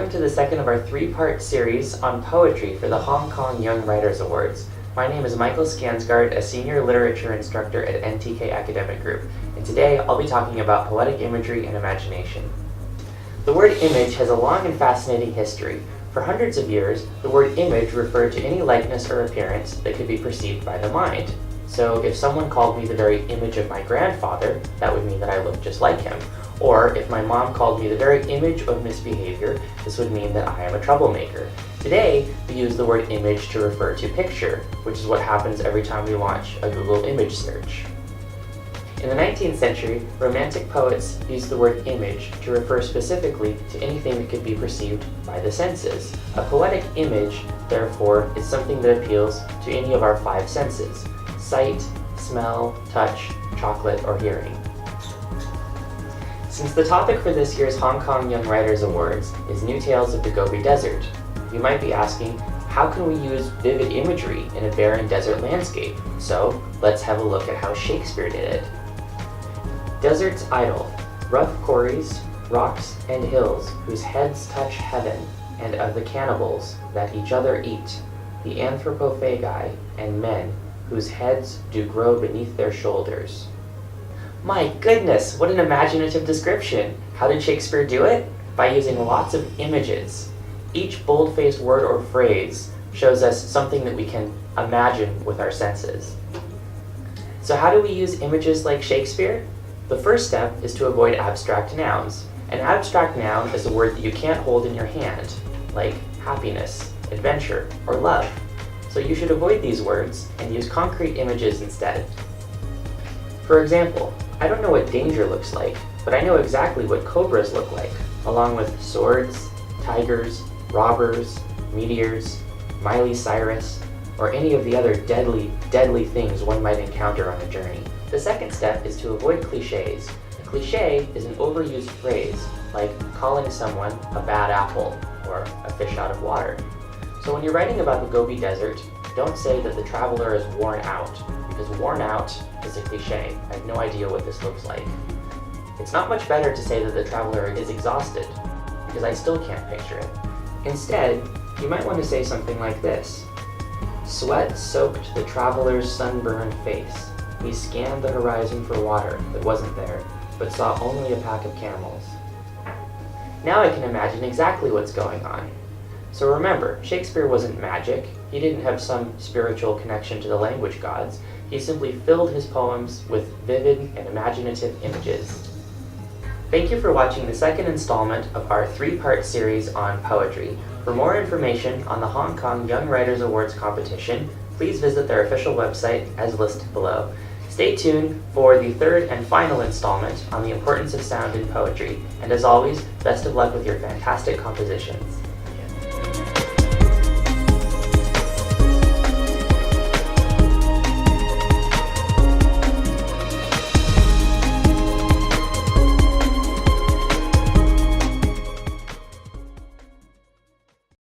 welcome to the second of our three-part series on poetry for the Hong Kong Young Writers Awards. My name is Michael Skansgard, a senior literature instructor at NTK Academic Group, and today I'll be talking about poetic imagery and imagination. The word image has a long and fascinating history. For hundreds of years, the word image referred to any likeness or appearance that could be perceived by the mind. So if someone called me the very image of my grandfather, that would mean that I looked just like him. Or if my mom called me the very image of misbehavior, this would mean that I am a troublemaker. Today, we use the word image to refer to picture, which is what happens every time we launch a Google image search. In the 19th century, Romantic poets used the word image to refer specifically to anything that could be perceived by the senses. A poetic image, therefore, is something that appeals to any of our five senses: sight, smell, touch, chocolate, or hearing. Since the topic for this year's Hong Kong Young Writers Awards is New Tales of the Gobi Desert, you might be asking, how can we use vivid imagery in a barren desert landscape? So, let's have a look at how Shakespeare did it. Desert's idle, rough quarries, rocks and hills, whose heads touch heaven, and of the cannibals that each other eat, the anthropophagi and men, whose heads do grow beneath their shoulders. My goodness, what an imaginative description! How did Shakespeare do it? By using lots of images. Each bold-faced word or phrase shows us something that we can imagine with our senses. So how do we use images like Shakespeare? The first step is to avoid abstract nouns. An abstract noun is a word that you can't hold in your hand, like happiness, adventure, or love. So you should avoid these words and use concrete images instead. For example, I don't know what danger looks like, but I know exactly what cobras look like, along with swords, tigers, robbers, meteors, Miley Cyrus, or any of the other deadly things one might encounter on a journey. The second step is to avoid cliches. A cliche is an overused phrase, like calling someone a bad apple or a fish out of water. So when you're writing about the Gobi Desert, don't say that the traveler is worn out, because worn out is a cliche. I have no idea what this looks like. It's not much better to say that the traveler is exhausted, because I still can't picture it. Instead, you might want to say something like this. Sweat soaked the traveler's sunburned face. He scanned the horizon for water that wasn't there, but saw only a pack of camels. Now I can imagine exactly what's going on. So remember, Shakespeare wasn't magic. He didn't have some spiritual connection to the language gods. He simply filled his poems with vivid and imaginative images. Thank you for watching the second installment of our three-part series on poetry. For more information on the Hong Kong Young Writers Awards competition, please visit their official website as listed below. Stay tuned for the third and final installment on the importance of sound in poetry. And as always, best of luck with your fantastic compositions.